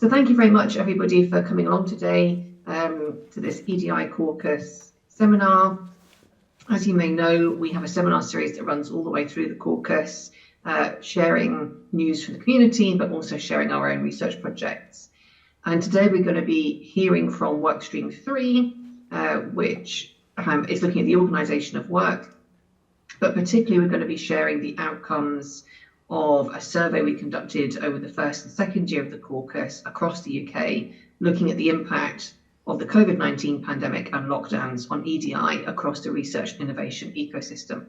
So thank you very much, everybody, for coming along today to this EDI Caucus seminar. As you may know, we have a seminar series that runs all the way through the caucus, sharing news from the community, but also sharing our own research projects. And today we're going to be hearing from Workstream 3, which is looking at the organisation of work, but particularly we're going to be sharing the outcomes of a survey we conducted over the first and second year of the caucus across the UK, looking at the impact of the Covid-19 pandemic and lockdowns on EDI across the research and innovation ecosystem.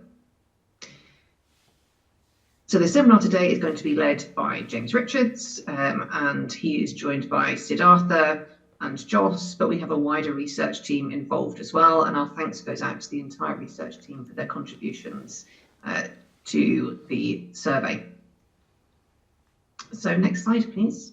So the seminar today is going to be led by James Richards, and he is joined by Siddhartha and Joss, but we have a wider research team involved as well, and our thanks goes out to the entire research team for their contributions to the survey. So next slide, please.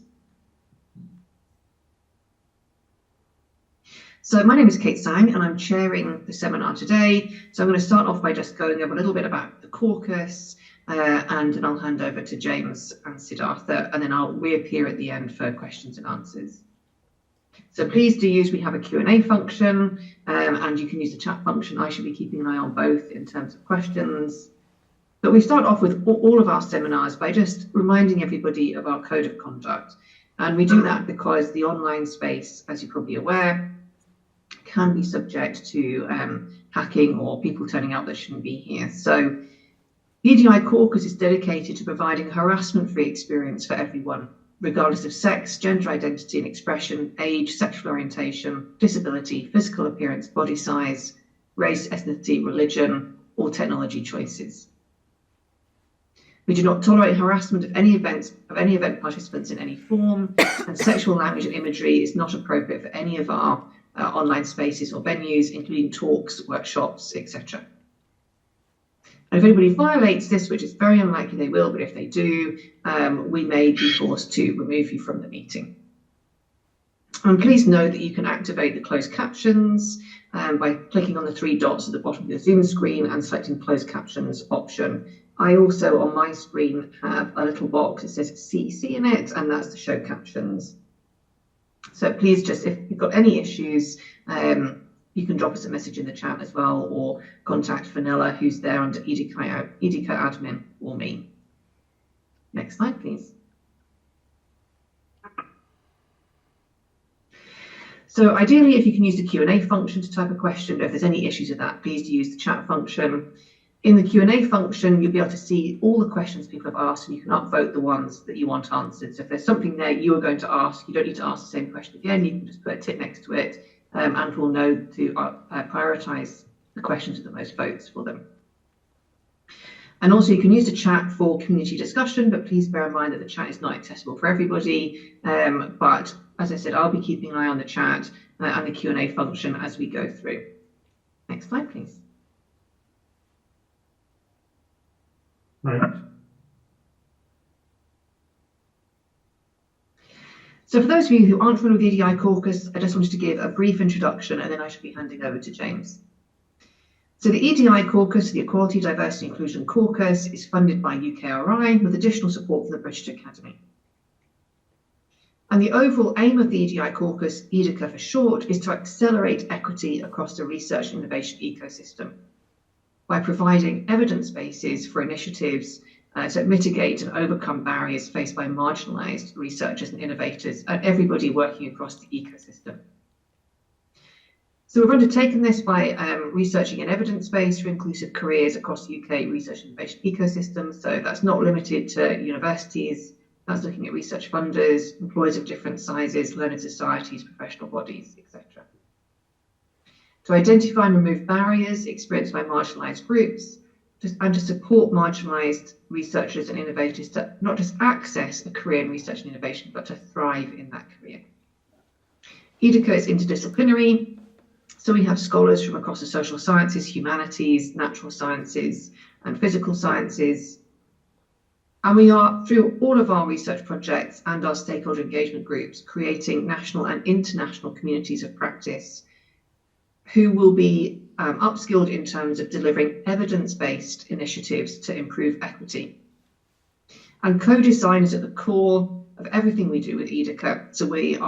So my name is Kate Sang and I'm chairing the seminar today. So I'm going to start off by just going over a little bit about the caucus, and then I'll hand over to James and Siddhartha, and then I'll reappear at the end for questions and answers. So please do use, we have a Q&A function, and you can use the chat function. I should be keeping an eye on both in terms of questions. But we start off with all of our seminars by just reminding everybody of our code of conduct. And we do that because the online space, as you're probably aware, can be subject to hacking or people turning up that shouldn't be here. So EDI Caucus is dedicated to providing a harassment-free experience for everyone, regardless of sex, gender identity and expression, age, sexual orientation, disability, physical appearance, body size, race, ethnicity, religion, or technology choices. We do not tolerate harassment of any event participants in any form, and sexual language and imagery is not appropriate for any of our online spaces or venues, including talks, workshops, etc. And if anybody violates this, which is very unlikely they will, but if they do, we may be forced to remove you from the meeting. And please note that you can activate the closed captions by clicking on the three dots at the bottom of the Zoom screen and selecting closed captions option. I also, on my screen, have a little box that says CC in it, and that's to show captions. So please just, if you've got any issues, you can drop us a message in the chat as well, or contact Vanilla, who's there under EDICa admin, or me. Next slide, please. So ideally, if you can use the Q&A function to type a question, if there's any issues with that, please do use the chat function. In the Q&A function, you'll be able to see all the questions people have asked, and you can upvote the ones that you want answered. So if there's something there you are going to ask, you don't need to ask the same question again. You can just put a tick next to it, and we'll know to prioritise the questions with the most votes for them. And also you can use the chat for community discussion, but please bear in mind that the chat is not accessible for everybody. But as I said, I'll be keeping an eye on the chat and the Q&A function as we go through. Next slide, please. Right. So for those of you who aren't familiar with the EDI Caucus, I just wanted to give a brief introduction and then I should be handing over to James. So the EDI Caucus, the Equality, Diversity and Inclusion Caucus, is funded by UKRI with additional support from the British Academy. And the overall aim of the EDI Caucus, EDICa for short, is to accelerate equity across the research and innovation ecosystem by providing evidence bases for initiatives to mitigate and overcome barriers faced by marginalised researchers and innovators and everybody working across the ecosystem. So we've undertaken this by researching an evidence base for inclusive careers across the UK research and innovation ecosystem. So that's not limited to universities, that's looking at research funders, employers of different sizes, learned societies, professional bodies, etc. To identify and remove barriers experienced by marginalised groups, and to support marginalised researchers and innovators to not just access a career in research and innovation, but to thrive in that career. EDICa is interdisciplinary, so we have scholars from across the social sciences, humanities, natural sciences, and physical sciences. And we are, through all of our research projects and our stakeholder engagement groups, creating national and international communities of practice who will be upskilled in terms of delivering evidence-based initiatives to improve equity. And co-design is at the core of everything we do with EDICa. So we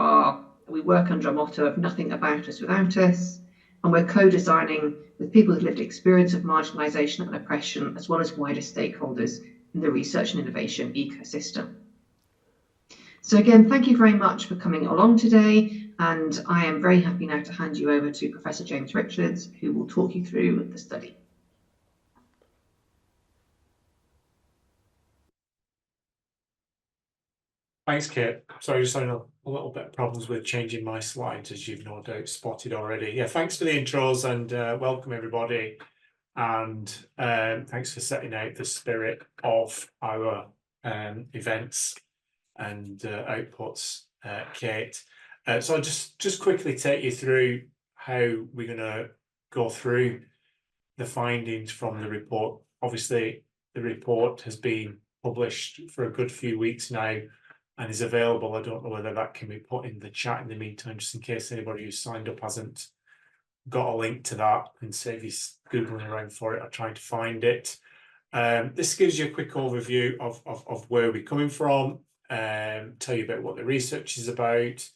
work under a motto of nothing about us without us, and we're co-designing with people with lived experience of marginalisation and oppression, as well as wider stakeholders in the research and innovation ecosystem. So again, thank you very much for coming along today, and I am very happy now to hand you over to Professor James Richards, who will talk you through the study. Thanks, Kate. Sorry, just having a little bit of problems with changing my slides, as you've no doubt spotted already. Yeah, thanks for the intros and welcome everybody. And thanks for setting out the spirit of our events and outputs, Kate. So I'll just quickly take you through how we're going to go through the findings from the report. Obviously, the report has been published for a good few weeks now and is available. I don't know whether that can be put in the chat in the meantime, just in case anybody who's signed up hasn't got a link to that, and save you Googling around for it or trying to find it. This gives you a quick overview of where we're coming from, tell you about what the research is about.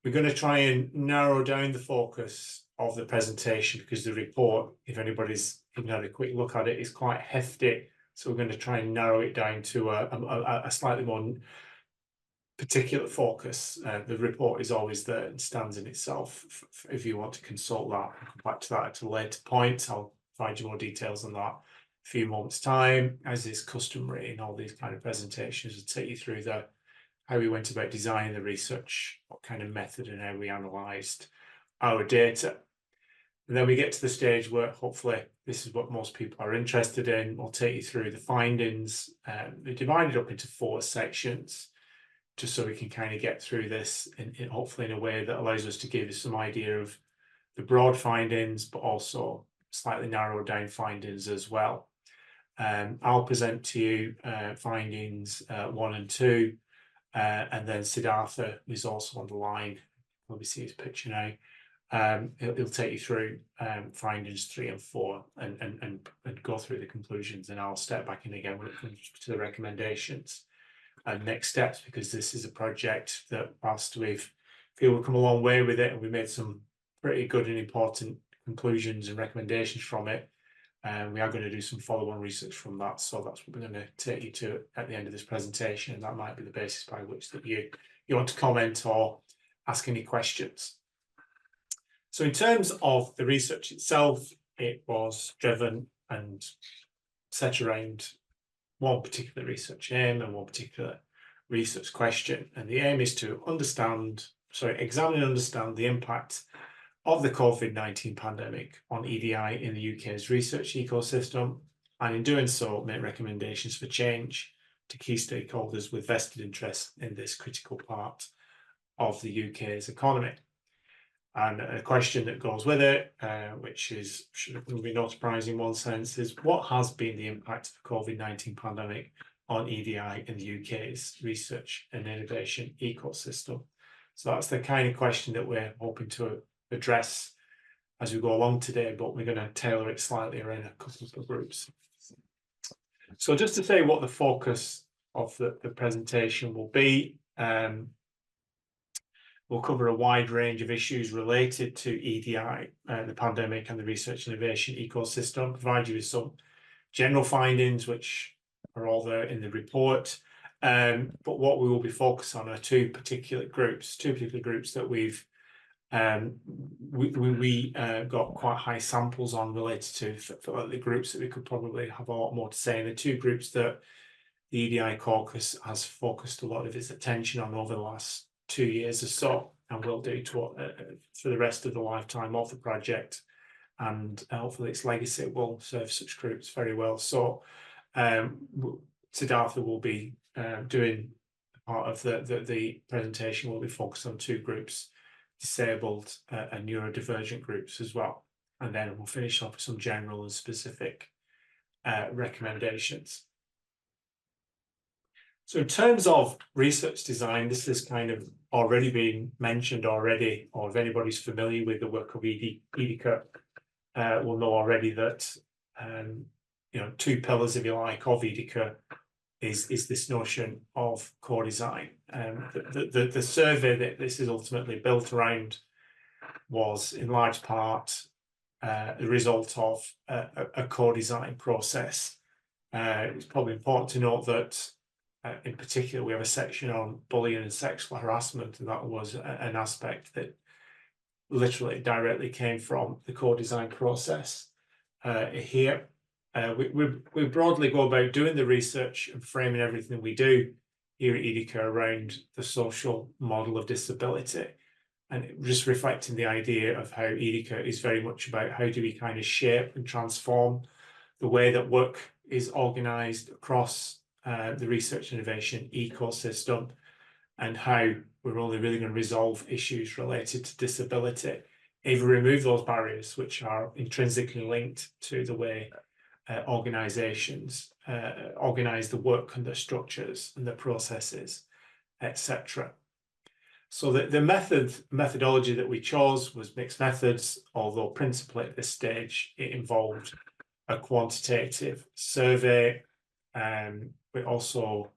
We're going to try and narrow down the focus of the presentation because the report, if anybody's even had a quick look at it, is quite hefty. So we're going to try and narrow it down to a slightly more particular focus. The report is always there and stands in itself. If you want to consult that, I'll come back to that at a later point. I'll provide you more details on that in a few moments' time, as is customary in all these kind of presentations. I'll take you through how we went about designing the research, what kind of method, and how we analysed our data. And then we get to the stage where hopefully this is what most people are interested in. We'll take you through the findings. They're divided up into 4 sections, just so we can kind of get through this hopefully in a way that allows us to give you some idea of the broad findings, but also slightly narrowed down findings as well. I'll present to you findings 1 and 2, and then Siddhartha is also on the line. Let me see his picture now. He'll take you through findings 3 and 4 and go through the conclusions, and I'll step back in again when it comes to the recommendations and next steps, because this is a project that, whilst we've come a long way with it and we made some pretty good and important conclusions and recommendations from it, we are going to do some follow-on research from that. So that's what we're going to take you to at the end of this presentation, and that might be the basis by which that you want to comment or ask any questions. So in terms of the research itself, it was driven and set around one particular research aim and one particular research question. And the aim is to examine and understand the impact of the COVID-19 pandemic on EDI in the UK's research ecosystem, and in doing so, make recommendations for change to key stakeholders with vested interest in this critical part of the UK's economy. And a question that goes with it, which should be no surprise in one sense, is what has been the impact of the COVID-19 pandemic on EDI in the UK's research and innovation ecosystem? So that's the kind of question that we're hoping to address as we go along today, but we're going to tailor it slightly around a couple of groups. So just to say what the focus of the presentation will be, we'll cover a wide range of issues related to EDI, the pandemic, and the research innovation ecosystem, provide you with some general findings, which are all there in the report. But what we will be focused on are two particular groups that we've got quite high samples on related to for the groups that we could probably have a lot more to say. And the two groups that the EDI Caucus has focused a lot of its attention on over the last 2 years or so, and will do for the rest of the lifetime of the project, and hopefully its legacy will serve such groups very well. So Siddhartha will be doing part of the presentation. Will be focused on two groups, disabled and neurodivergent groups as well, and then we'll finish off with some general and specific recommendations. So in terms of research design, this has kind of already been mentioned already, or if anybody's familiar with the work of EDICa, will know already that 2 pillars, if you like, of EDICa is this notion of co-design. The survey that this is ultimately built around was in large part the result of a co-design process. It's probably important to note that in particular we have a section on bullying and sexual harassment, and that was an aspect that literally directly came from the co-design process here. We broadly go about doing the research and framing everything we do here at EDICa around the social model of disability, and just reflecting the idea of how EDICa is very much about how do we kind of shape and transform the way that work is organised across the research innovation ecosystem, and how we're only really going to resolve issues related to disability if we remove those barriers which are intrinsically linked to the way organisations organise the work and the structures and the processes, etc. So the methodology that we chose was mixed methods, although principally at this stage it involved a quantitative survey. We also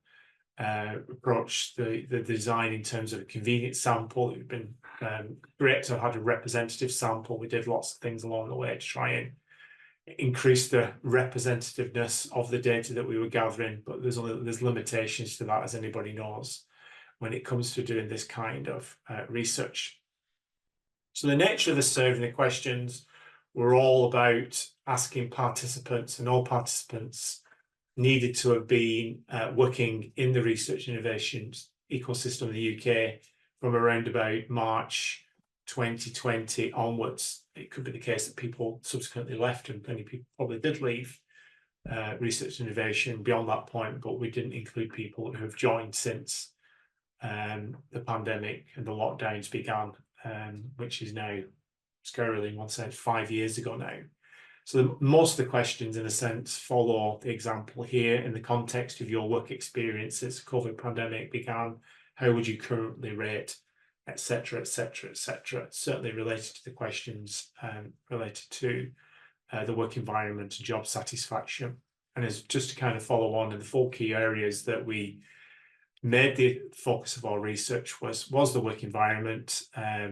approached the design in terms of a convenient sample. It would have been great to have had a representative sample. We did lots of things along the way to try and increase the representativeness of the data that we were gathering, but there's limitations to that, as anybody knows, when it comes to doing this kind of research. So the nature of the survey and the questions were all about asking participants, and all participants needed to have been working in the research innovations ecosystem in the UK from around about March 2020 onwards. It could be the case that people subsequently left, and many people probably did leave research innovation beyond that point, but we didn't include people who have joined since the pandemic and the lockdowns began, which is now, scarily in one sense, 5 years ago now. So most of the questions, in a sense, follow the example here in the context of your work experience as the COVID pandemic began. How would you currently rate, etc., etc., etc. Certainly related to the questions related to the work environment and job satisfaction. And as just to kind of follow on in the 4 key areas that we made the focus of our research was the work environment. I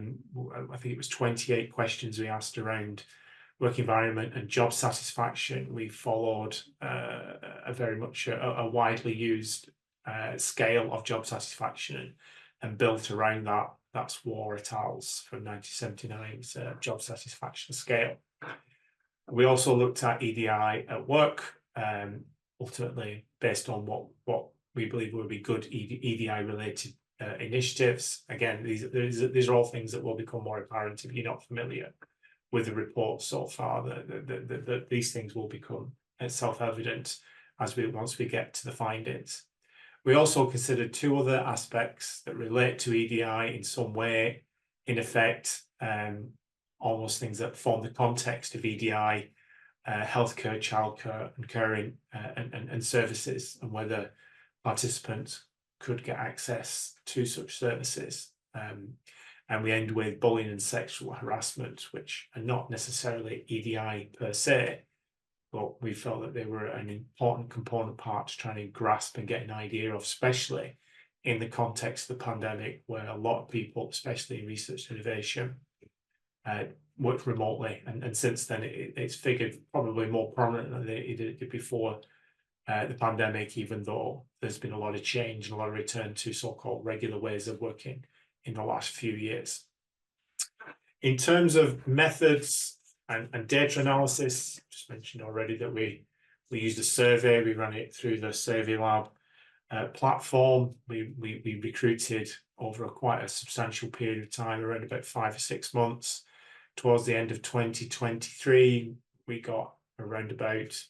think it was 28 questions we asked around work environment and job satisfaction. We followed a very much a widely used scale of job satisfaction and built around that. That's War et al.'s from 1979's job satisfaction scale. We also looked at EDI at work, ultimately based on what we believe will be good EDI-related initiatives. Again, these are all things that will become more apparent if you're not familiar with the report so far. That these things will become self-evident once we get to the findings. We also considered 2 other aspects that relate to EDI in some way, in effect, almost things that form the context of EDI, healthcare, childcare, and caring and services, and whether participants could get access to such services. And we end with bullying and sexual harassment, which are not necessarily EDI per se, but we felt that they were an important component part to trying to grasp and get an idea of, especially in the context of the pandemic, where a lot of people, especially in research and innovation, worked remotely. And since then, it's figured probably more prominently than it did before the pandemic, even though there's been a lot of change and a lot of return to so-called regular ways of working in the last few years. In terms of methods and data analysis, just mentioned already that we used a survey. We ran it through the Survey Lab platform. We recruited over quite a substantial period of time, around about 5 or 6 months. Towards the end of 2023, we got around about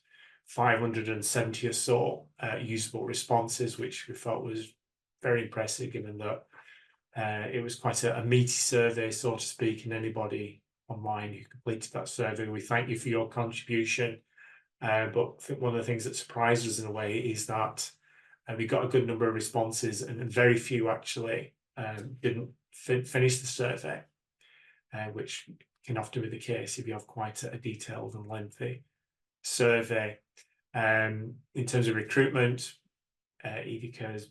570 or so usable responses, which we felt was very impressive, given that it was quite a meaty survey, so to speak, and anybody online who completed that survey, we thank you for your contribution. But I think one of the things that surprised us in a way is that we got a good number of responses, and very few actually didn't finish the survey, which can often be the case if you have quite a detailed and lengthy survey. In terms of recruitment, EDICa has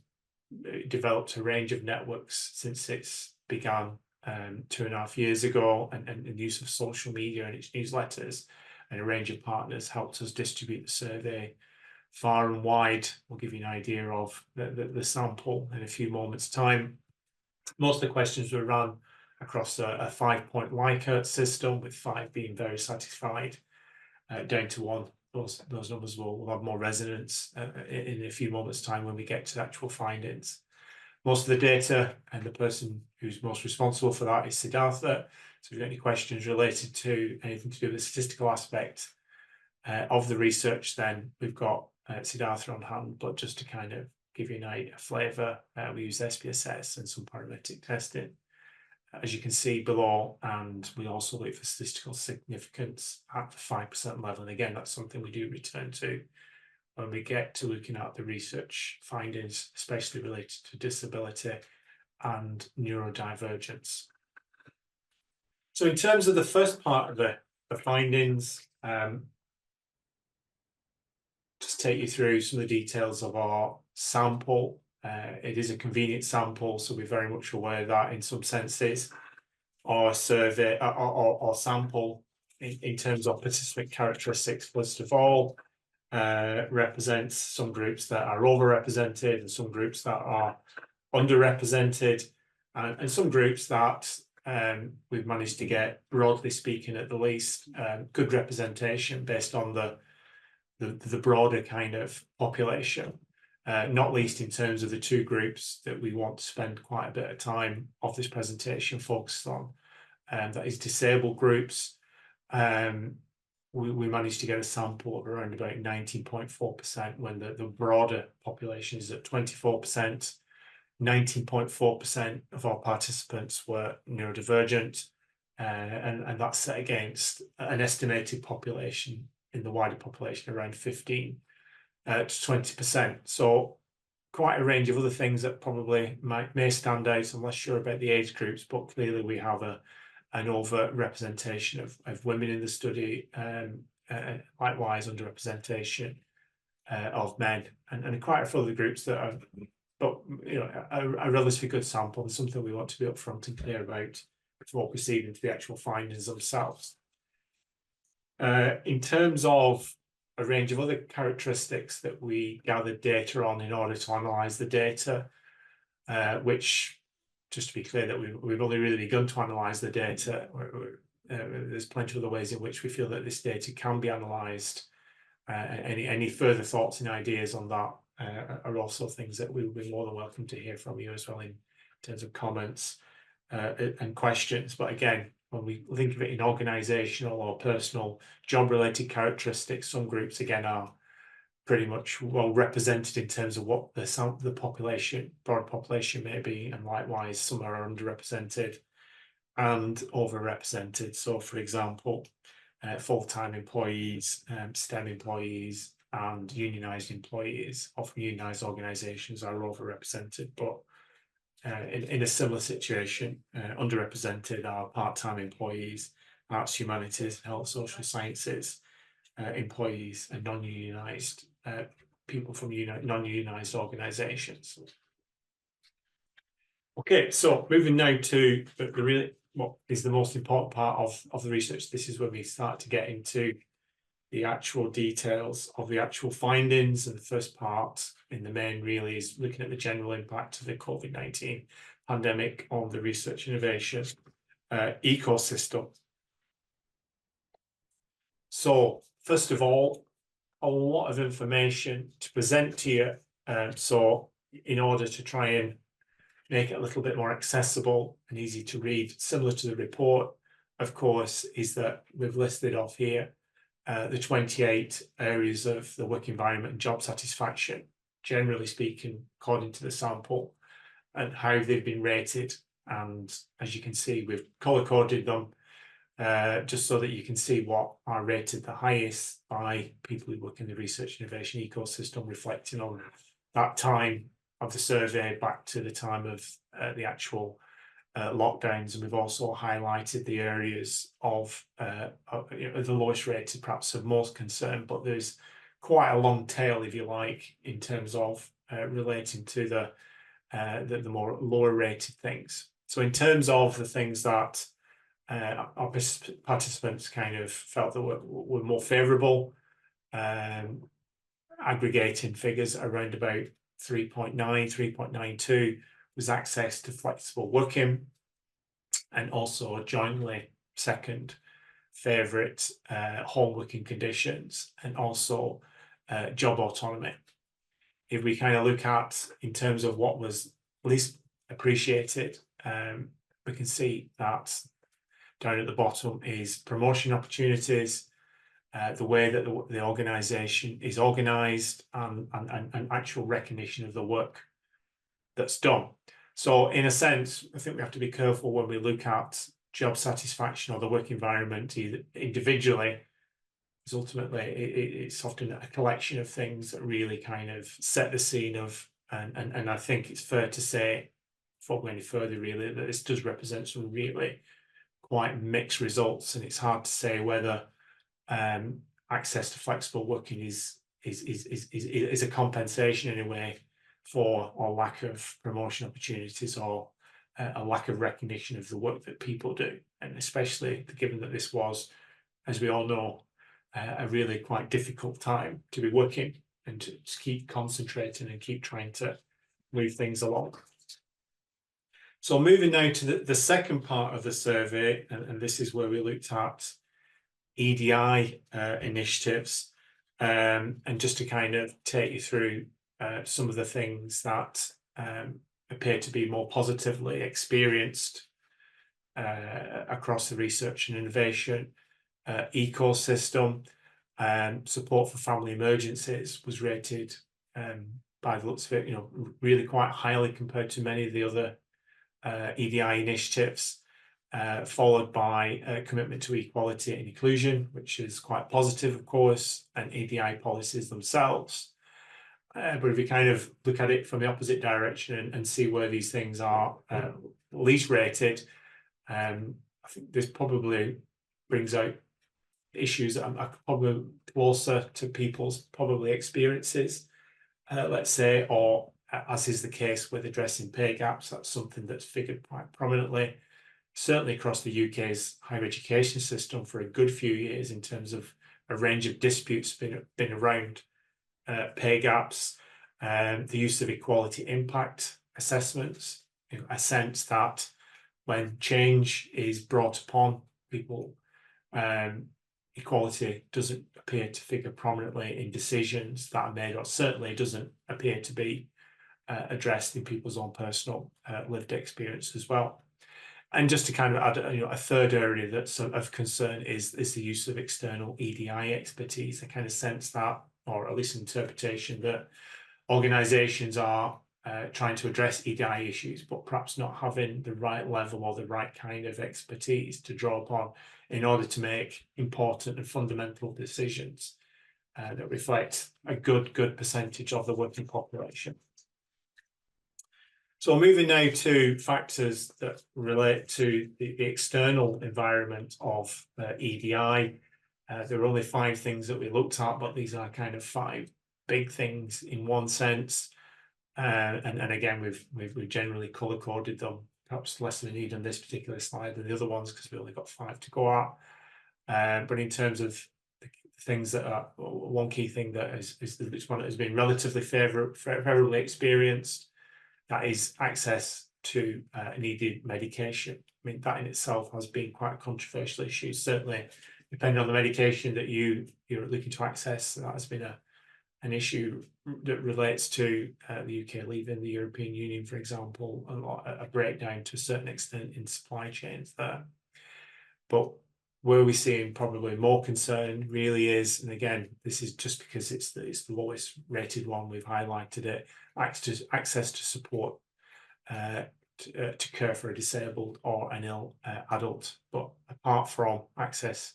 developed a range of networks since it's began 2.5 years ago, and the use of social media and its newsletters and a range of partners helped us distribute the survey far and wide. We'll give you an idea of the sample in a few moments' time. Most of the questions were run across a 5-point Likert system, with 5 being very satisfied, down to 1. Those numbers will have more resonance in a few moments' time when we get to the actual findings. Most of the data, and the person who's most responsible for that is Siddhartha. So if you've got any questions related to anything to do with the statistical aspect of the research, then we've got Siddhartha on hand. But just to kind of give you a flavour, we use SPSS and some parametric testing, as you can see below, and we also look for statistical significance at the 5% level. And again, that's something we do return to when we get to looking at the research findings, especially related to disability and neurodivergence. So in terms of the first part of the findings, just take you through some of the details of our sample. It is a convenient sample, so we're very much aware that in some senses our survey, our sample in terms of participant characteristics, first of all, represents some groups that are overrepresented and some groups that are underrepresented, and some groups that we've managed to get, broadly speaking at the least, good representation based on the broader kind of population, not least in terms of the 2 groups that we want to spend quite a bit of time of this presentation focused on, that is disabled groups. We managed to get a sample of around about 19.4% when the broader population is at 24%. 19.4% of our participants were neurodivergent, and that's set against an estimated population in the wider population around 15 to 20%. So quite a range of other things that probably may stand out. I'm less sure about the age groups, but clearly we have an over-representation of women in the study, likewise underrepresentation of men, and quite a few other groups that are, but a relatively good sample, and something we want to be upfront and clear about before proceeding into the actual findings themselves. In terms of a range of other characteristics that we gathered data on in order to analyse the data, which, just to be clear, that we've only really begun to analyse the data. There's plenty of other ways in which we feel that this data can be analysed. Any further thoughts and ideas on that are also things that we will be more than welcome to hear from you as well, in terms of comments and questions. But again, when we think of it in organisational or personal job-related characteristics, some groups again are pretty much well represented in terms of what the population, broad population may be, and likewise some are underrepresented and overrepresented. So for example, full-time employees, STEM employees and unionised employees, often unionised organisations, are overrepresented, but in a similar situation, underrepresented are part-time employees, arts, humanities, health, social sciences employees, and non-unionised people from non-unionised organisations. Okay, so moving now to what is the most important part of the research. This is when we start to get into the actual details of the actual findings, and the first part in the main really is looking at the general impact of the COVID-19 pandemic on the research innovation ecosystem. So first of all, a lot of information to present to you. So in order to try and make it a little bit more accessible and easy to read, similar to the report, of course, is that we've listed off here the 28 areas of the work environment and job satisfaction, generally speaking, according to the sample, and how they've been rated. And as you can see, we've color-coded them just so that you can see what are rated the highest by people who work in the research innovation ecosystem, reflecting on that time of the survey back to the time of the actual lockdowns. And we've also highlighted the areas of the lowest rated, perhaps of most concern, but there's quite a long tail, if you like, in terms of relating to the more lower rated things. So in terms of the things that our participants kind of felt that were more favourable, aggregating figures around about 3.9, 3.92 was access to flexible working, and also jointly second favourite home working conditions, and also job autonomy. If we kind of look at in terms of what was least appreciated, we can see that down at the bottom is promotion opportunities, the way that the organisation is organised, and actual recognition of the work that's done. So in a sense, I think we have to be careful when we look at job satisfaction or the work environment either individually, because ultimately it's often a collection of things that really kind of set the scene of, and I think it's fair to say, before going any further really, that this does represent some really quite mixed results, and it's hard to say whether access to flexible working is a compensation in a way for or lack of promotion opportunities, or a lack of recognition of the work that people do. And especially given that this was, as we all know, a really quite difficult time to be working and to just keep concentrating and keep trying to move things along. So moving now to the second part of the survey, and this is where we looked at EDI initiatives, and just to kind of take you through some of the things that appear to be more positively experienced across the research and innovation ecosystem. Support for family emergencies was rated by the looks of it, really quite highly compared to many of the other EDI initiatives, followed by commitment to equality and inclusion, which is quite positive, of course, and EDI policies themselves. But if we kind of look at it from the opposite direction and see where these things are least rated, I think this probably brings out issues that are probably closer to people's probably experiences, let's say, or as is the case with addressing pay gaps. That's something that's figured quite prominently, certainly across the UK's higher education system for a good few years, in terms of a range of disputes been around pay gaps, the use of equality impact assessments, a sense that when change is brought upon people, equality doesn't appear to figure prominently in decisions that are made, or certainly doesn't appear to be addressed in people's own personal lived experience as well. And just to kind of add, a third area that's of concern is the use of external EDI expertise. I kind of sense that, or at least interpretation, that organisations are trying to address EDI issues, but perhaps not having the right level or the right kind of expertise to draw upon in order to make important and fundamental decisions that reflect a good percentage of the working population. So moving now to factors that relate to the external environment of EDI. There are only 5 things that we looked at, but these are kind of 5 big things in one sense. And again, we've generally colour-coded them, perhaps less than we need on this particular slide than the other ones, because we only got 5 to go at. But in terms of the things that are, one key thing that is one that has been relatively favourably experienced, that is access to needed medication. I mean, that in itself has been quite a controversial issue. Certainly, depending on the medication that you're looking to access, that has been an issue that relates to the UK leaving the European Union, for example, a breakdown to a certain extent in supply chains there. But where we're seeing probably more concern really is, and again, this is just because it's the lowest rated one, we've highlighted it, access to support to care for a disabled or an ill adult. But apart from access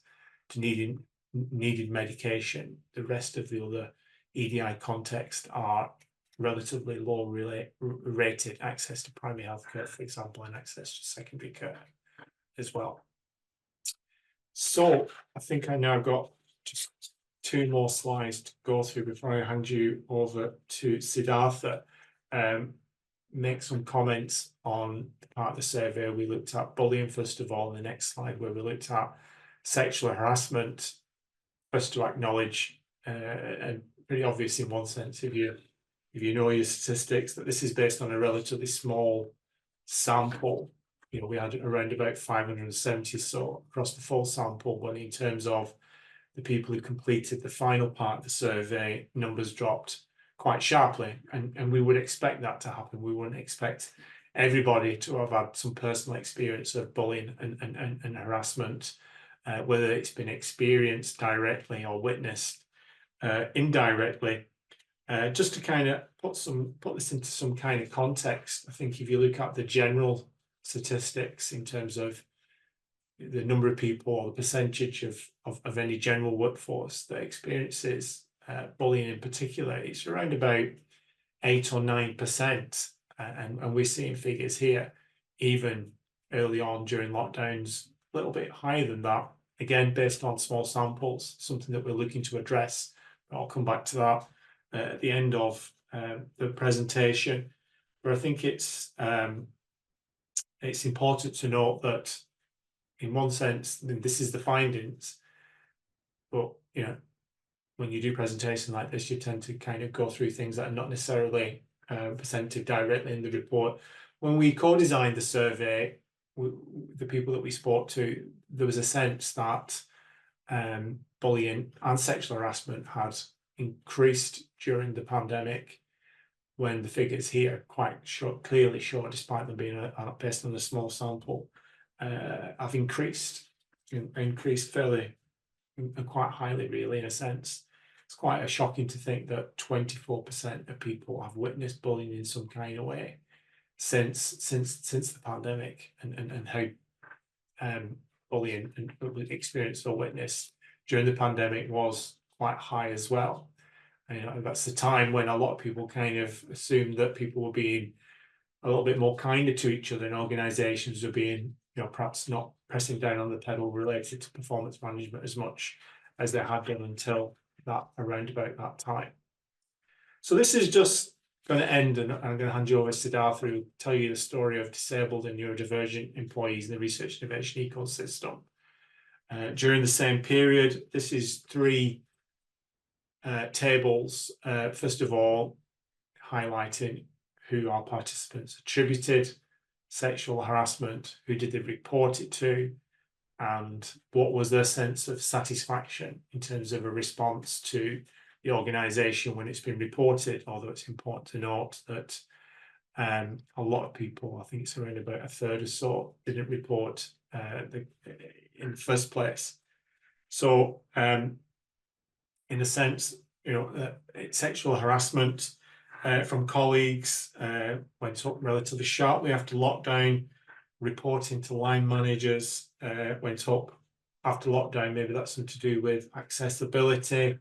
to needed medication, the rest of the other EDI contexts are relatively low rated. Access to primary health care, for example, and access to secondary care as well. So I think I now got just 2 more slides to go through before I hand you over to Siddhartha. Make some comments on the part of the survey. We looked at bullying first of all, in the next slide where we looked at sexual harassment. First to acknowledge, and pretty obvious in one sense, if you know your statistics, that this is based on a relatively small sample. You know, we had around about 570 so across the full sample, but in terms of the people who completed the final part of the survey, numbers dropped quite sharply, and we would expect that to happen. We wouldn't expect everybody to have had some personal experience of bullying and harassment, whether it's been experienced directly or witnessed indirectly. Just to kind of put this into some kind of context, I think if you look at the general statistics in terms of the number of people or the percentage of any general workforce that experiences bullying in particular, it's around about 8 or 9%, and we're seeing figures here even early on during lockdowns a little bit higher than that, again based on small samples, something that we're looking to address. I'll come back to that at the end of the presentation, but I think it's important to note that in one sense this is the findings, but you know, when you do presentations like this, you tend to kind of go through things that are not necessarily presented directly in the report. When we co-designed the survey, the people that we spoke to, there was a sense that bullying and sexual harassment had increased during the pandemic, when the figures here quite clearly show, despite them being based on a small sample, have increased fairly and quite highly, really, in a sense. It's quite shocking to think that 24% of people have witnessed bullying in some kind of way since the pandemic, and how bullying and experienced or witnessed during the pandemic was quite high as well. And, you know, that's the time when a lot of people kind of assumed that people were being a little bit more kinder to each other, and organisations were being, you know, perhaps not pressing down on the pedal related to performance management as much as they had been until that around about that time. So this is just going to end, and I'm going to hand you over to Siddhartha, who will tell you the story of disabled and neurodivergent employees in the research innovation ecosystem. During the same period, this is 3 tables. First of all, highlighting who our participants attributed sexual harassment, who did they report it to, and what was their sense of satisfaction in terms of a response to the organisation when it's been reported. Although it's important to note that a lot of people, I think it's around about a third or so, didn't report in the first place. So in a sense, you know, sexual harassment from colleagues went up relatively sharply after lockdown. Reporting to line managers went up after lockdown. Maybe that's something to do with accessibility.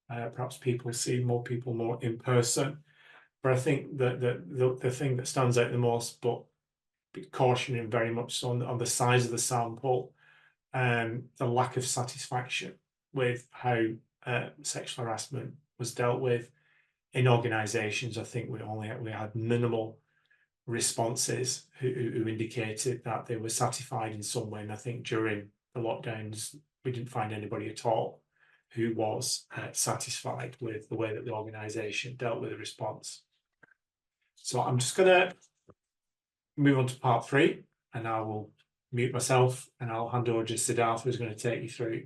Perhaps people see more people more in person. But I think that the thing that stands out the most, but cautioning very much so on the size of the sample, the lack of satisfaction with how sexual harassment was dealt with in organisations. I think we had minimal responses who indicated that they were satisfied in some way. And I think during the lockdowns, we didn't find anybody at all who was satisfied with the way that the organisation dealt with the response. So I'm just going to move on to part 3, and I will mute myself, and I'll hand over to Siddhartha, who's going to take you through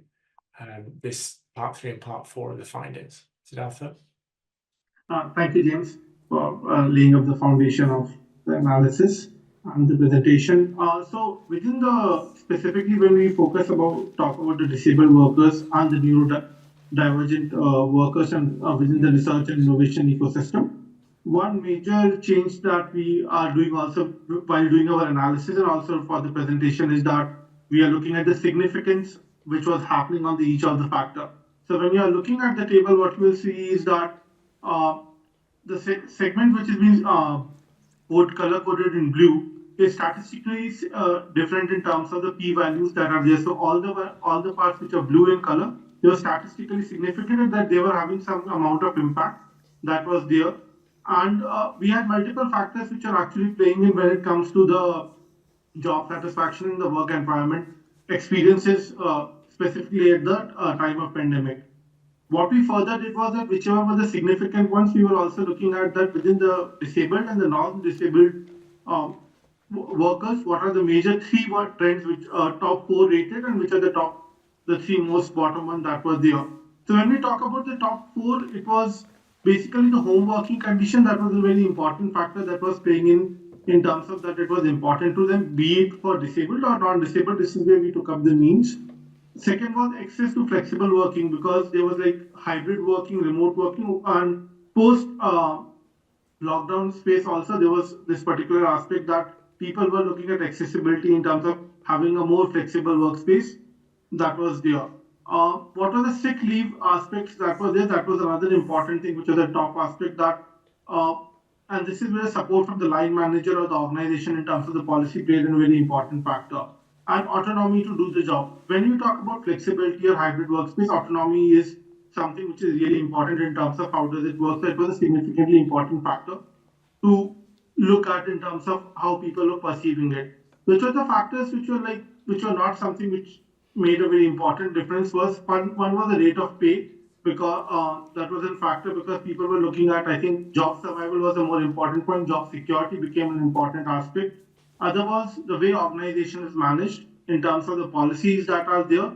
this part 3 and part 4 of the findings. Siddhartha. Thank you, James, for laying up the foundation of the analysis and the presentation. So within specifically when we talk about the disabled workers and the neurodivergent workers and within the research and innovation ecosystem, one major change that we are doing also while doing our analysis and also for the presentation is that we are looking at the significance which was happening on each of the factor. So when you are looking at the table, what you will see is that the segment which is being color coded in blue is statistically different in terms of the p-values that are there. So all the parts which are blue in color they were statistically significant and that they were having some amount of impact that was there. And we had multiple factors which are actually playing in when it comes to the job satisfaction in the work environment experiences, specifically at the time of pandemic. What we further did was that whichever were the significant ones, we were also looking at that within the disabled and the non-disabled workers, what are the major three trends which are top 4 rated and which are the 3 most bottom one that was there. So when we talk about the top 4, it was basically the home working condition that was a very important factor that was playing in terms of that it was important to them, be it for disabled or non-disabled. This is where we took up the means. Second was access to flexible working, because there was like hybrid working, remote working, and post lockdown space also there was this particular aspect that people were looking at accessibility in terms of having a more flexible workspace that was there. What are the sick leave aspects that were there? That was another important thing, which was the top aspect that, and this is where support from the line manager or the organization in terms of the policy played a very important factor. And autonomy to do the job. When you talk about flexibility or hybrid workspace, autonomy is something which is really important in terms of how does it work. So it was a significantly important factor to look at in terms of how people were perceiving it. Which were the factors which were not something which made a very important difference was one was the rate of pay, because that was a factor because people were looking at, I think job survival was a more important point, job security became an important aspect. Other was the way organization is managed in terms of the policies that are there,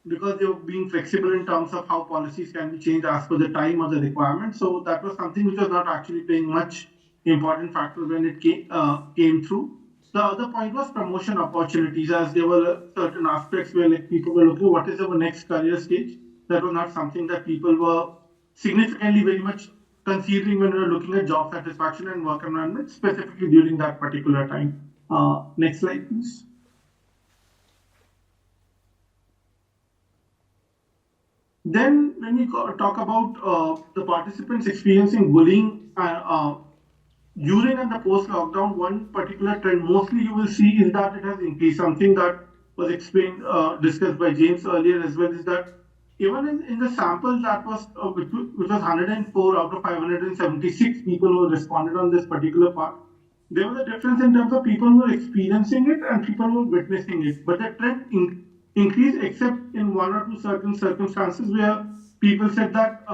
because they were being flexible in terms of how policies can be changed as per the time or the requirement. So that was something which was not actually playing much important factor when it came through. The other point was promotion opportunities, as there were certain aspects where like people were looking what is our next career stage. That was not something that people were significantly very much considering when we were looking at job satisfaction and work environment, specifically during that particular time. Next slide, please. Then, when we talk about the participants experiencing bullying during and the post-lockdown, one particular trend mostly you will see is that it has increased. Something that was explained, discussed by James earlier as well, is that even in the sample that was, which was 104 out of 576 people who responded on this particular part, there was a difference in terms of people who were experiencing it and people who were witnessing it. But the trend increased except in 1 or 2 certain circumstances where people said that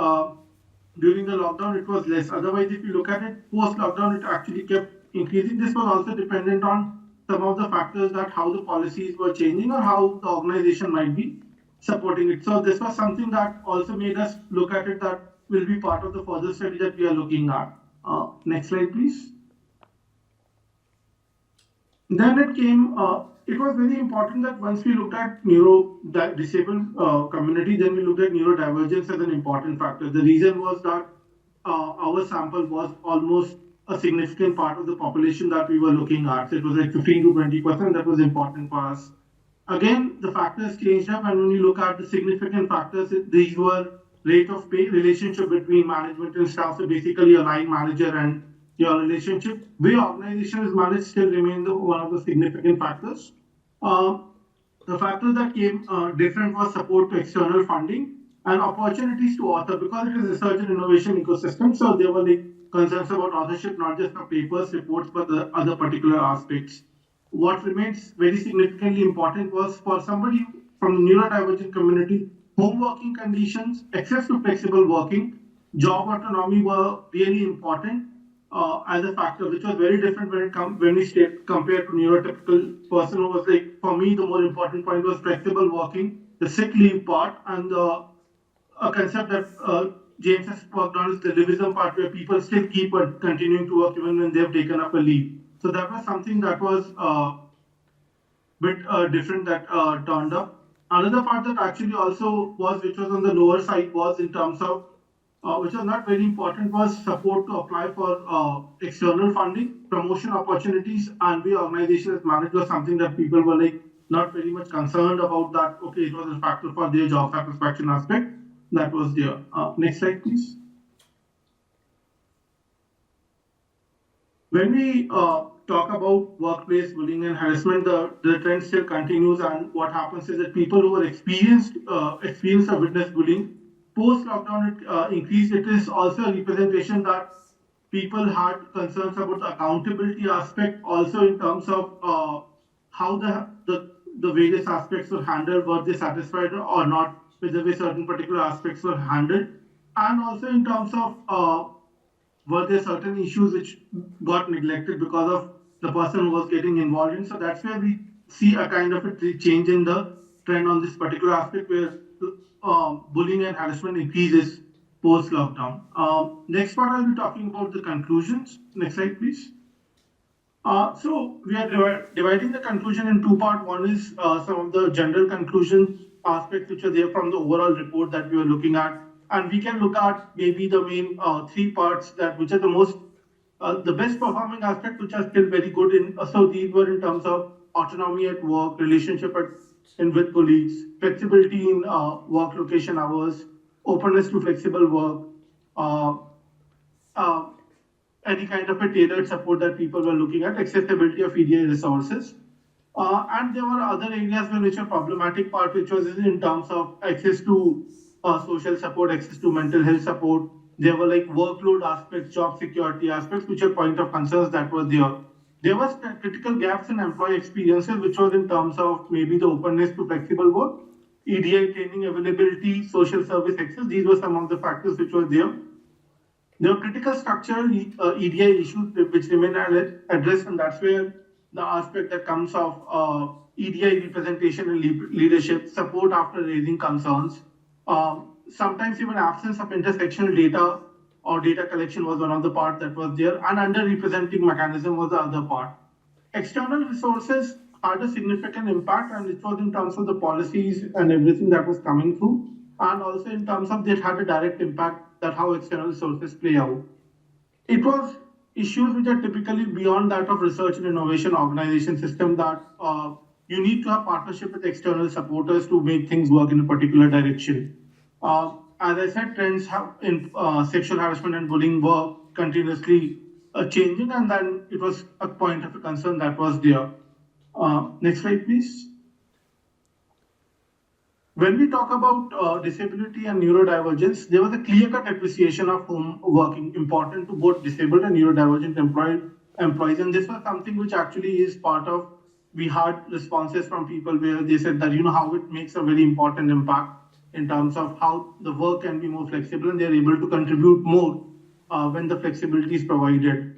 during the lockdown it was less. Otherwise, if you look at it, post-lockdown it actually kept increasing. This was also dependent on some of the factors that how the policies were changing or how the organization might be supporting it. So this was something that also made us look at it, that will be part of the further study that we are looking at. Next slide, please. Then it came, it was very important that once we looked at disabled community, then we looked at neurodivergence as an important factor. The reason was that our sample was almost a significant part of the population that we were looking at. So it was like 15 to 20%. That was important for us. Again, the factors changed up, and when you look at the significant factors, these were rate of pay, relationship between management and staff, so basically a line manager and your relationship. Way organization is managed still remain one of the significant factors. The factors that came different was support to external funding and opportunities to author, because it is a research and innovation ecosystem. So there were like concerns about authorship, not just for papers, reports, but the other particular aspects. What remains very significantly important was for somebody from the neurodivergent community, home working conditions, access to flexible working, job autonomy were really important as a factor, which was very different when we compared to neurotypical person who was like, for me, the more important point was flexible working, the sick leave part, and a concept that James has worked on is the leavism part, where people still keep continuing to work even when they have taken up a leave. So that was something that was a bit different that turned up. Another part that actually also was, which was on the lower side, was in terms of, which was not very important, was support to apply for external funding, promotion opportunities, and the organization is managed was something that people were like not very much concerned about that. Okay, it was a factor for their job satisfaction aspect that was there. Next slide, please. When we talk about workplace bullying and harassment, the trend still continues, and what happens is that people who are experienced or witnessed bullying, post-lockdown it increased. It is also a representation that people had concerns about the accountability aspect, also in terms of how the various aspects were handled, were they satisfied or not with the way certain particular aspects were handled, and also in terms of were there certain issues which got neglected because of the person who was getting involved in. So that's where we see a kind of a change in the trend on this particular aspect, where bullying and harassment increases post lockdown. Next part, I'll be talking about the conclusions. Next slide, please. So we are dividing the conclusion in two parts. One is some of the general conclusion aspects which are there from the overall report that we are looking at, and we can look at maybe the main three parts that which are the best performing aspects, which are still very good in. So these were in terms of autonomy at work, relationship with colleagues, flexibility in work location hours, openness to flexible work, any kind of a tailored support that people were looking at, accessibility of EDI resources. And there were other areas which were problematic part, which was in terms of access to social support, access to mental health support. There were like workload aspects, job security aspects, which are point of concerns that were there. There was critical gaps in employee experiences, which was in terms of maybe the openness to flexible work, EDI training availability, social service access. These were some of the factors which were there. There are critical structural EDI issues which remain addressed, and that's where the aspect that comes of EDI representation and leadership, support after raising concerns. Sometimes even absence of intersectional data or data collection was one of the part that was there, and under-representing mechanism was the other part. External resources had a significant impact, and it was in terms of the policies and everything that was coming through, and also in terms of it had a direct impact that how external resources play out. It was issues which are typically beyond that of research and innovation organization system, that you need to have partnership with external supporters to make things work in a particular direction. As I said, trends have in sexual harassment and bullying were continuously changing, and then it was a point of a concern that was there. Next slide, please. When we talk about disability and neurodivergence, there was a clear-cut appreciation of home working important to both disabled and neurodivergent employees, and this was something which actually is part of. We had responses from people where they said that how it makes a very important impact in terms of how the work can be more flexible, and they're able to contribute more when the flexibility is provided.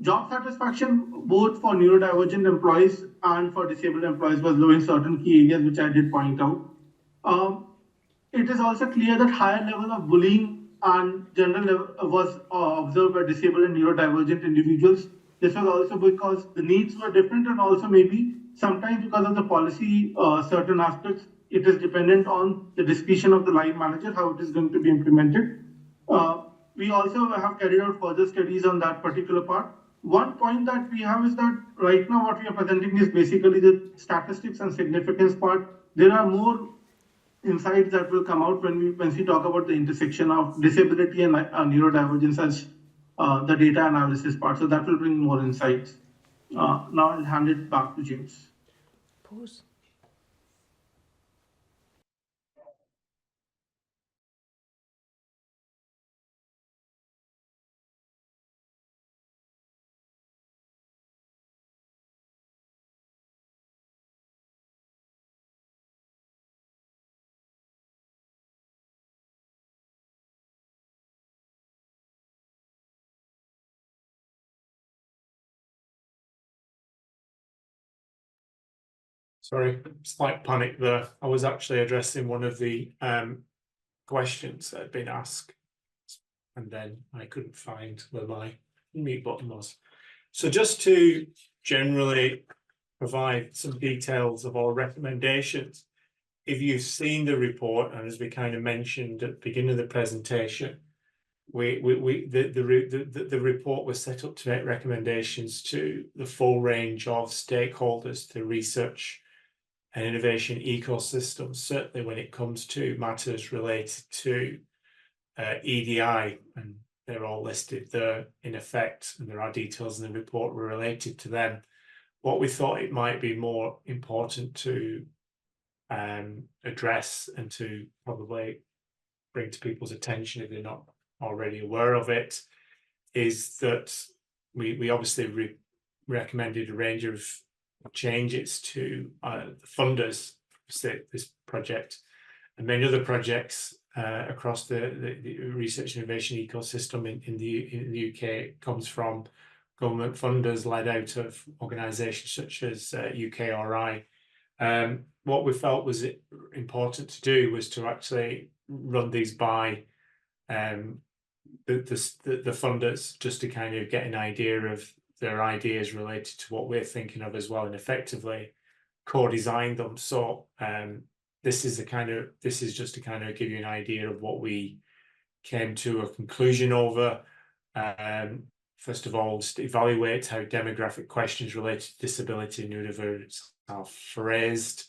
Job satisfaction, both for neurodivergent employees and for disabled employees, was low in certain key areas, which I did point out. It is also clear that higher level of bullying and general was observed by disabled and neurodivergent individuals. This was also because the needs were different, and also maybe sometimes because of the policy, certain aspects, it is dependent on the discretion of the line manager, how it is going to be implemented. We also have carried out further studies on that particular part. One point that we have is that right now what we are presenting is basically the statistics and significance part. There are more insights that will come out when we talk about the intersection of disability and neurodivergence as the data analysis part. So that will bring more insights. Now I'll hand it back to James. Pause. Sorry, slight panic there. I was actually addressing one of the questions that had been asked, and then I couldn't find where my mute button was. So just to generally provide some details of our recommendations, if you've seen the report, and as we kind of mentioned at the beginning of the presentation, the report was set up to make recommendations to the full range of stakeholders, the research and innovation ecosystem, certainly when it comes to matters related to EDI and they're all listed there in effect, and there are details in the report related to them. What we thought it might be more important to address and to probably bring to people's attention if they're not already aware of it is that we obviously recommended a range of changes to the funders for this project and many other projects across the research innovation ecosystem in the UK. It comes from government funders led out of organisations such as UKRI. What we felt was important to do was to actually run these by the funders, just to kind of get an idea of their ideas related to what we're thinking of as well, and effectively co-design them. So this is just to kind of give you an idea of what we came to a conclusion over. First of all, just evaluate how demographic questions related to disability and neurodivergence are phrased.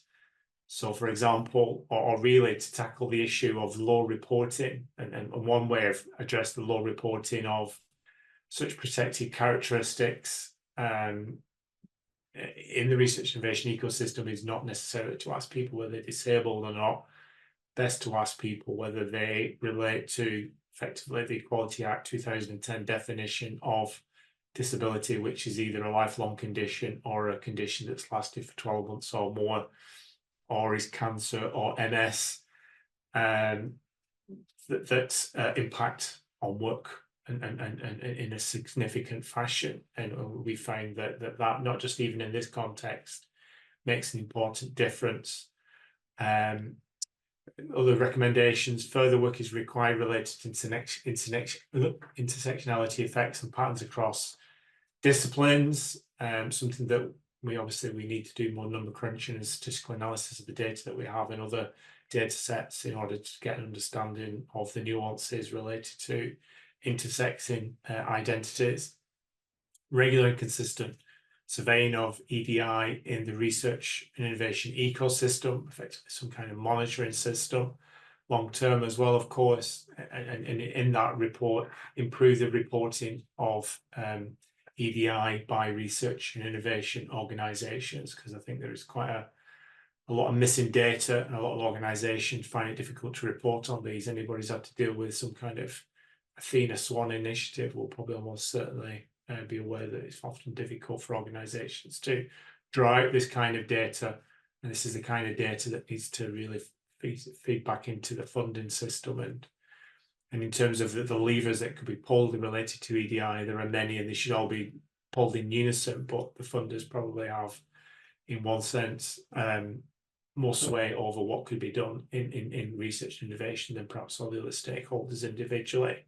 So, for example, or really to tackle the issue of low reporting, and one way of address the low reporting of such protected characteristics in the research innovation ecosystem is not necessarily to ask people whether they're disabled or not. Best to ask people whether they relate to effectively the Equality Act 2010 definition of disability, which is either a lifelong condition or a condition that's lasted for 12 months or more, or is cancer or MS that impact on work and in a significant fashion. And we find that not just even in this context makes an important difference. Other recommendations: further work is required related to intersectionality effects and patterns across disciplines, something that we need to do more number crunching and statistical analysis of the data that we have in other data sets in order to get an understanding of the nuances related to intersecting identities. Regular and consistent surveying of EDI in the research and innovation ecosystem, effectively some kind of monitoring system, long term as well, of course, and in that report, improve the reporting of EDI by research and innovation organisations, because I think there is quite a lot of missing data, and a lot of organisations find it difficult to report on these. Anybody who's had to deal with some kind of Athena Swan initiative will probably almost certainly be aware that it's often difficult for organisations to draw out this kind of data, and this is the kind of data that needs to really feed back into the funding system. And in terms of the levers that could be pulled related to EDI, there are many, and they should all be pulled in unison, but the funders probably have, in one sense, more sway over what could be done in research and innovation than perhaps all the other stakeholders individually.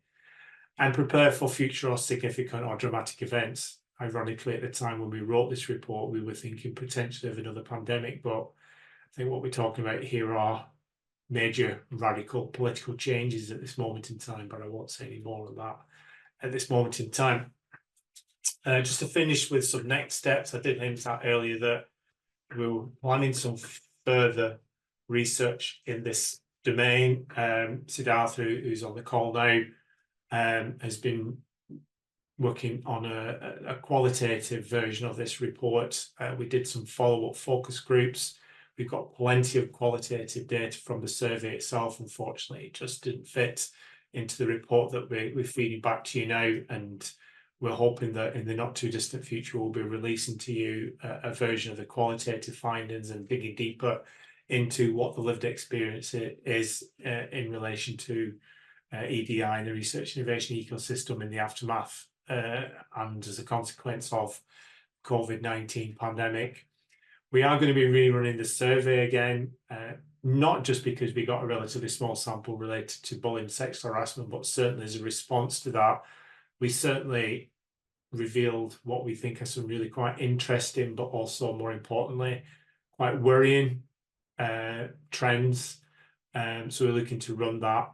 And prepare for future or significant or dramatic events. Ironically, at the time when we wrote this report, we were thinking potentially of another pandemic, but I think what we're talking about here are major radical political changes at this moment in time, but I won't say any more on that at this moment in time. Just to finish with some next steps, I did hint at earlier that we were planning some further research in this domain. Siddhartha, who's on the call now, has been working on a qualitative version of this report. We did some follow-up focus groups. We've got plenty of qualitative data from the survey itself. Unfortunately, it just didn't fit into the report that we're feeding back to you now, and we're hoping that in the not too distant future we'll be releasing to you a version of the qualitative findings and digging deeper into what the lived experience is in relation to EDI and the research innovation ecosystem in the aftermath and as a consequence of COVID-19 pandemic. We are going to be rerunning the survey again, not just because we got a relatively small sample related to bullying, sexual harassment, but certainly as a response to that, we certainly revealed what we think are some really quite interesting, but also more importantly, quite worrying trends. So we're looking to run that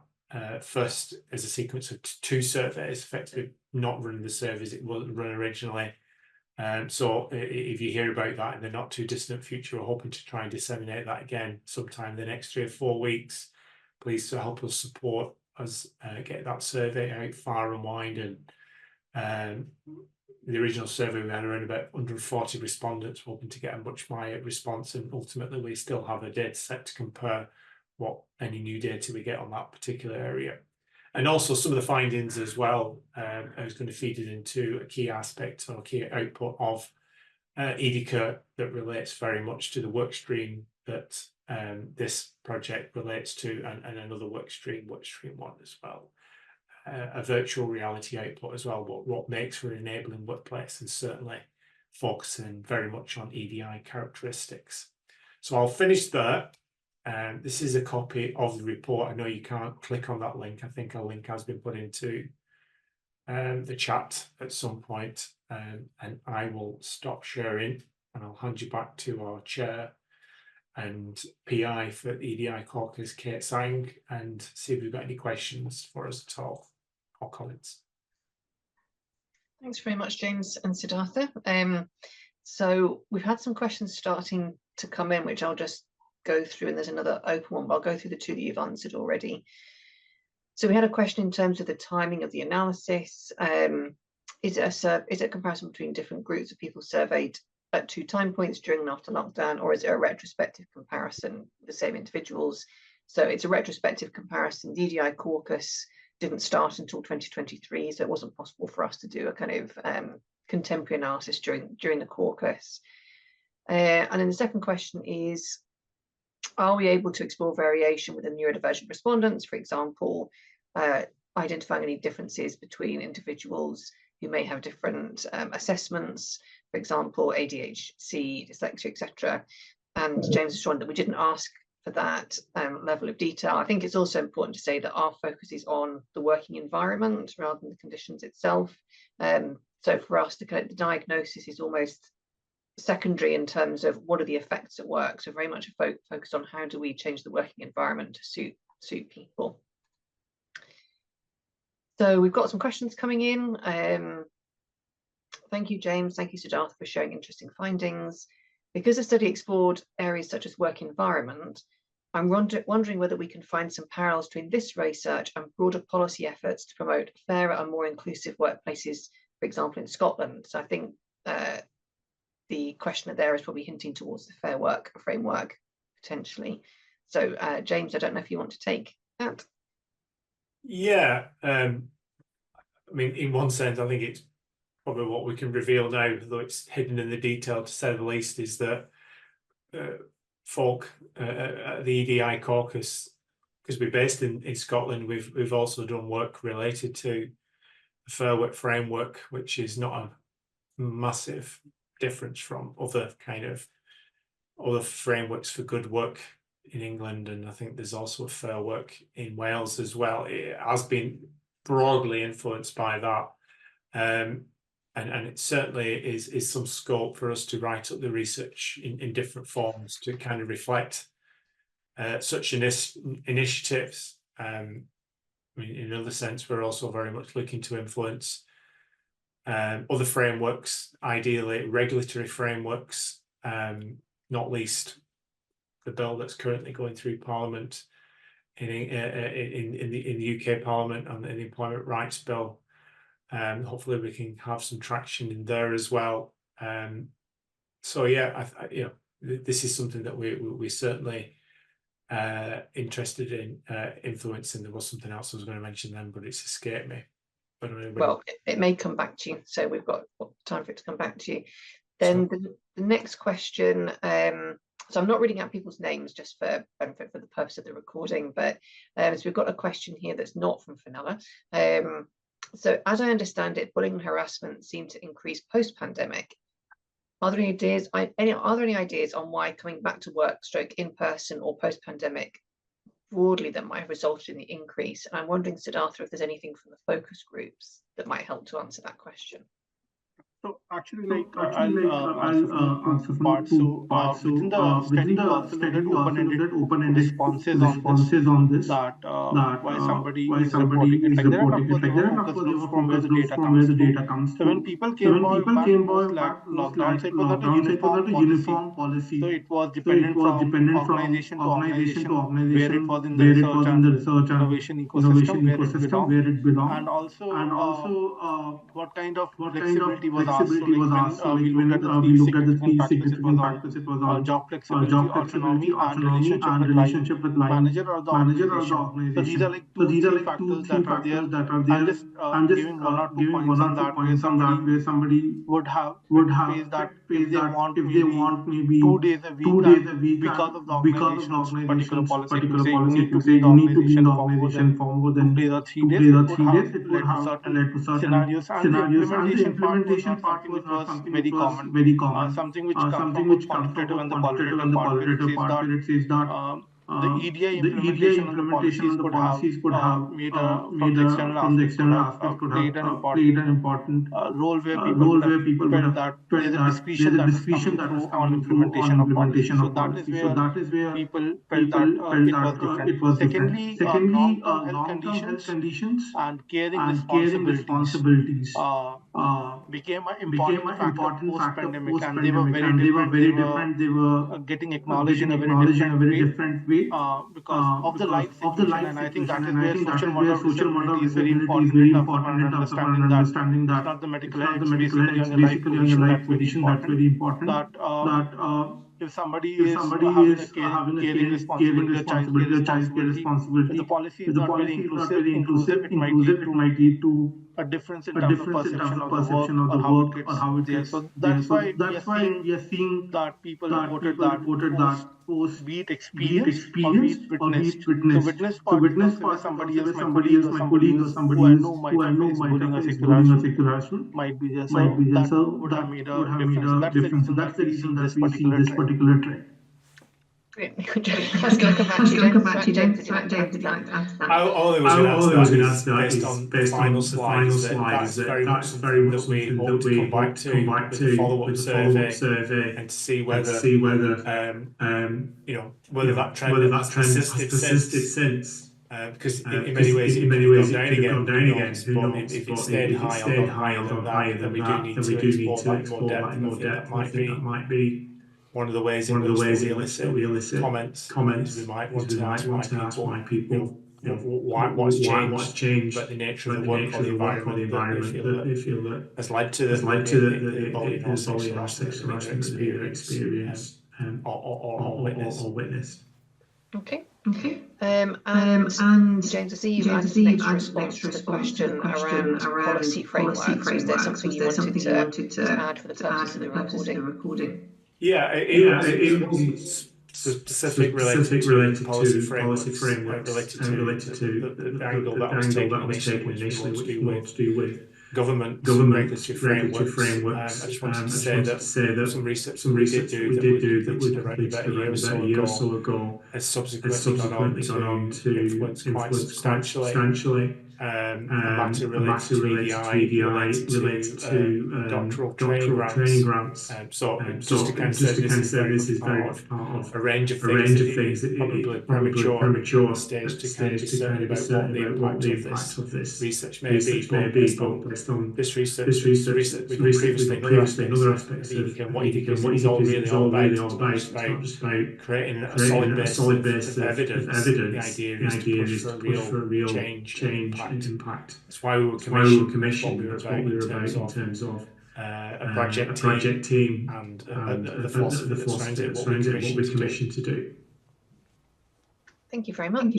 first as a sequence of two surveys, effectively not running the surveys it wasn't run originally. So if you hear about that in the not too distant future, we're hoping to try and disseminate that again sometime in the next 3 or 4 weeks. Please help us support us get that survey out far and wide. And the original survey, we had around about 140 respondents, hoping to get a much higher response, and ultimately we still have a data set to compare what any new data we get on that particular area. And also some of the findings as well, I was going to feed it into a key aspect or key output of EDICa that relates very much to the work stream that this project relates to, and another work stream one as well. A virtual reality output as well, what makes for an enabling workplace, and certainly focusing very much on EDI characteristics. So I'll finish there. This is a copy of the report. I know you can't click on that link. I think a link has been put into the chat at some point, and I will stop sharing and I'll hand you back to our chair and PI for the EDI Caucus, Kate Sang, and see if we've got any questions for us at all or comments. Thanks very much, James and Siddhartha. So we've had some questions starting to come in, which I'll just go through, and there's another open one, but I'll go through the two that you've answered already. So we had a question in terms of the timing of the analysis. Is it a comparison between different groups of people surveyed at 2 time points during and after lockdown, or is it a retrospective comparison with the same individuals? So it's a retrospective comparison. The EDI Caucus didn't start until 2023, so it wasn't possible for us to do a kind of contemporary analysis during the caucus. And then the second question is, are we able to explore variation within neurodivergent respondents, for example, identifying any differences between individuals who may have different assessments, for example, ADHD, dyslexia, etc. And James has shown that we didn't ask for that level of detail. I think it's also important to say that our focus is on the working environment rather than the conditions itself. So for us, the diagnosis is almost secondary in terms of what are the effects at work. So very much focused on how do we change the working environment to suit people. So we've got some questions coming in. Thank you, James. Thank you, Siddhartha, for sharing interesting findings. Because the study explored areas such as work environment, I'm wondering whether we can find some parallels between this research and broader policy efforts to promote fairer and more inclusive workplaces, for example, in Scotland. So I think the questioner there is probably hinting towards the Fair Work framework, potentially. So James, I don't know if you want to take that. Yeah, I mean, in one sense, I think it's probably what we can reveal now, though it's hidden in the detail to say the least, is that folk at the EDI Caucus, because we're based in Scotland, we've also done work related to the Fair Work framework, which is not a massive difference from other frameworks for good work in England, and I think there's also a Fair Work in Wales as well. It has been broadly influenced by that, and it certainly is some scope for us to write up the research in different forms to kind of reflect such initiatives. I mean, in another sense, we're also very much looking to influence other frameworks, ideally regulatory frameworks, not least the bill that's currently going through Parliament in the UK Parliament on the Employment Rights Bill. Hopefully we can have some traction in there as well. So yeah, this is something that we certainly interested in influencing. There was something else I was going to mention then, but it's escaped me. Well, it may come back to you, so we've got time for it to come back to you. Then the next question, so I'm not reading out people's names just for benefit for the purpose of the recording, but so we've got a question here that's not from Fenella. So as I understand it, bullying and harassment seem to increase post-pandemic. Are there any ideas on why coming back to work, in person or post-pandemic broadly that might have resulted in the increase? And I'm wondering, Siddhartha, if there's anything from the focus groups that might help to answer that question. So actually, I'll answer from two parts. So within the study, we also looked at open-ended responses on this. That why somebody is reporting it like that, and of course there were focus groups from where the data comes through. So when people came back post lockdown, so it was not a uniform policy. So it was dependent from organization to organization where it was in the research and innovation ecosystem where it belonged, and also what kind of flexibility was asked. So like when we looked at the three significant factors, it was on job flexibility, autonomy, and relationship with line manager or the organization. So these are like two, three factors that are there. I'm just giving one or two points on that where somebody would have faced that if they want maybe 2 days a week, and because of the organization's particular policy, it would say you need to be in the organization for more than 2 days or 3 days. It would have led to certain scenarios, and the implementation part was not something which was very common. Something which comes from both quantitative and the qualitative part, where it says that the EDI implementation on the policies could have made from the external aspects could have played an important role where people would have felt that there's a discretion that was coming through on implementation of policy. So that is where people felt that it was different. Secondly, long-term health conditions and caring responsibilities became an important factor post-pandemic, and they were very different. They were getting acknowledged in a very different way because of the life situation, and I think that is where social model of disability is very important in terms of understanding that it's not the medical health, it's basically on your life position that's very important. That if somebody is having a caring responsibility, a child care responsibility, if the policy is not very inclusive, it might lead to a difference in terms of perception of the work or how it gets there. So that's why we are seeing that people reported that post be it experienced or be it witnessed. So witness part is also somebody else, my colleague or somebody who I know might have faced bullying or sexual harassment might be there. So that would have made a difference. So that's the reason that we see this particular trend. Great. I was going to come back to you, James. All I was going to add to that is based on the final slides, that's very much something that we hope to come back to with the follow-up survey and to see whether that trend has persisted since. Because in many ways it could have gone down again, but if it stayed high or gone higher than that, then we do need to explore that in more depth. I think that might be one of the ways in which we elicit comments. We might want to ask why people, what's changed about the nature of the work or the environment that they feel that has led to the bullying or sexual harassment experience or witnessed. Okay. And James, I see you've added an extra response to the question around policy frameworks. Was there something you wanted to add for the purpose of the recording? Yeah, it was specific related to policy frameworks related to the angle that was taken initially, which we want to do with government regulatory frameworks. I just wanted to say that some research we did do that we completed around about a year or so ago has subsequently gone on to influence quite substantially a matter related to EDI, related to doctoral training grants. So just to kind of say this is very much part of a range of things that probably premature at this stage to kind of be certain about what the impact of this research may be, but based on this research we've done previously in other aspects of EDICa, and what EDICa is all really about. It's not just about creating a solid base of evidence. The idea is to push for a real change and impact. That's why we were commissioned. That's what we were about in terms of a project team and the philosophy that surrounds it, what we're commissioned to do. Thank you very much.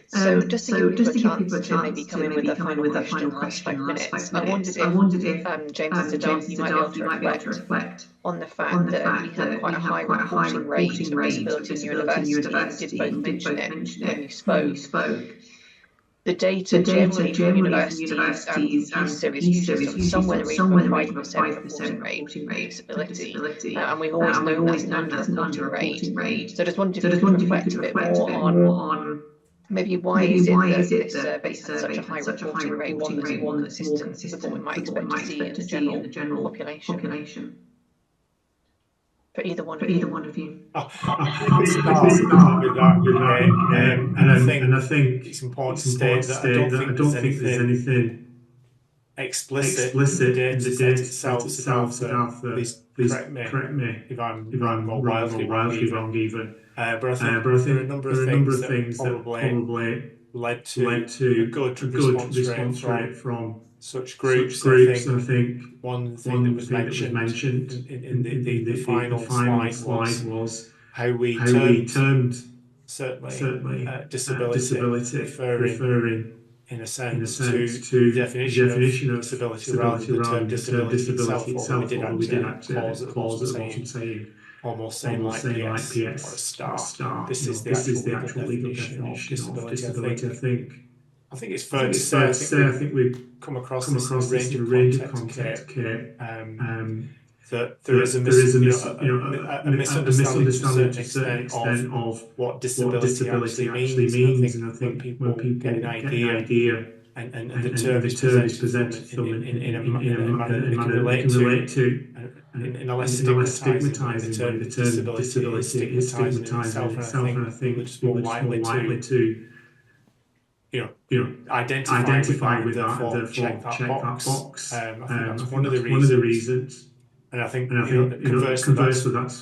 So just to give people a chance to maybe come in with a final question in the last 5 minutes, I wondered if James and Siddhartha, you might be able to reflect on the fact that we have quite a high reporting rate of disability in university. You did both mention it when you spoke. The data generally from universities and ESA is somewhere in the region of 5% reporting rate of disability, and we've always known that's an under-reporting rate. So I just wondered if you could reflect a bit more on maybe why is it that this survey had such a high reporting rate, one that's more consistent with what we might expect to see in the general population? For either one of you. I can start with that, and I think it's important to state that I don't think there's anything explicit in the data set itself. Siddhartha, please correct me if I'm wrong or wildly wrong even. But I think there are a number of things that probably led to a good response rate from such groups. And I think one thing that was mentioned in the final slide was how we termed certainly disability, referring in a sense to the definition of disability rather than the term disability itself. What we did actually clause at the bottom saying, almost saying like PS or a star. This is the actual legal definition of disability. I think it's fair to say, I think we've come across this in a range of context, Kate, that there is a misunderstanding to a certain extent of what disability actually means, and I think when people get an idea and the term is presented to them in a manner that they can relate to, in a less stigmatising way, the term disability is stigmatising in itself, and I think we're just more likely to identify with that and therefore check that box. I think that's one of the reasons. And I think conversely that's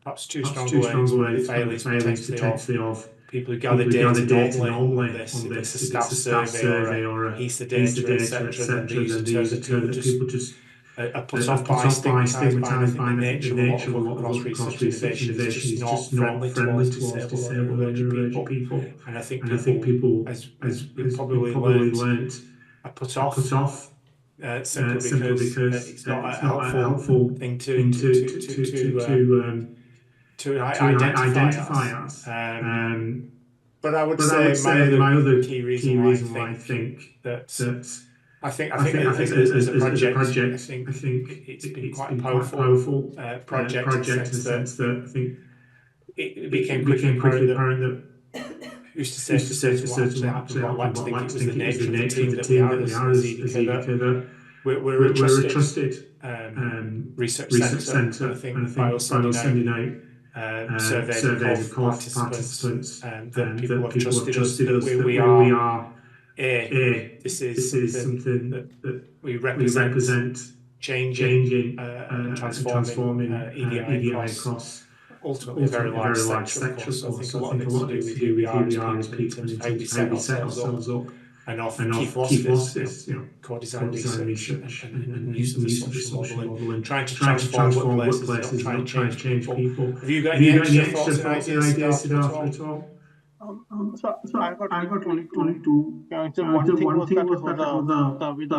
perhaps too strong a way. The failings potentially of people who gather data normally on this. If it's a staff survey or a HESA data, etc., then these are terms that people just are put off by, stigmatised by. The nature of a lot of across research innovation is just not friendly towards disabled and neurodivergent people. And I think people, as we've probably learned, are put off. Simply because it's not a helpful thing to identify us. But I would say my other key reason why I think that I think as a project, I think it's been quite a powerful project in the sense that I think it became quickly apparent that who's to say what actually happened, but I'd like to think it was the nature of the team that we are as EDICa, that we're a trusted research centre, and I think by us sending out surveys of participants, that people have trusted us, that we are this is something that we represent changing and transforming EDI across ultimately a very large sector, of course. So I think a lot of it's to do with who we are as people in terms of how we set ourselves up, and off key philosophies, co-design research and use of the social model, and trying to transform workplaces, not trying to change people. Have you got any extra thoughts and ideas, Siddhartha, at all? So I got only two. One thing was that the survey that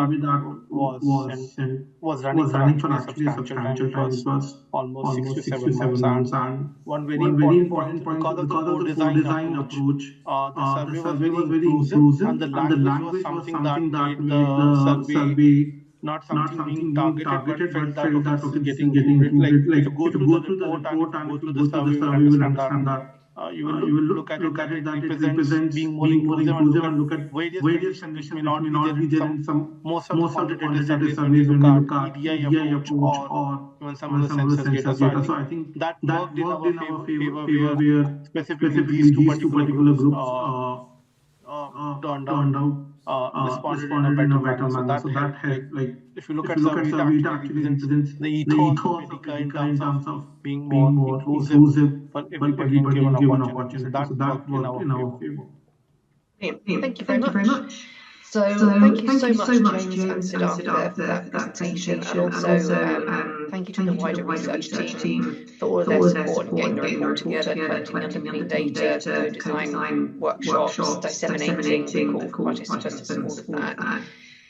was running for actually a substantial time. It was almost 6 to 7 months. And one very important point because of the co-design approach, the survey was very inclusive, and the language was something that made the survey not something being targeted, but felt that this is getting included. Like if you go through the report and if you go through the survey, you will understand that. You will look at it that it represents being more inclusive and look at various conditions which may not be there in some most of the quantitative surveys when we look at EDI approach or even some of the census data. So I think that worked in our favor where specifically these two particular groups turned out responded in a better manner. So that helped. Like if you look at survey, it actually represents the ethos of EDICa in terms of being more inclusive for everybody given an opportunity. So that worked in our favor. Thank you very much. So thank you so much, James and Siddhartha, for that presentation, and also thank you to the wider research team for all of their support in getting the report together, collecting underpinning data, co-design workshops, disseminating the call for participants, all of that.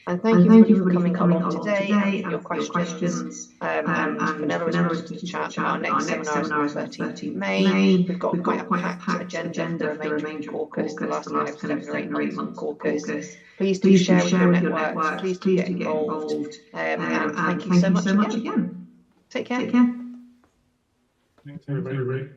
And thank you everybody for coming along today and for your questions. And Fenella is welcome to chat. Our next seminar is on the 13th of May. We've got quite a packed agenda for the remainder of caucus, the last kind of 7 or 8 months of caucus. Please do share with your networks. Please do get involved. And thank you so much again. Take care. Thanks, everybody.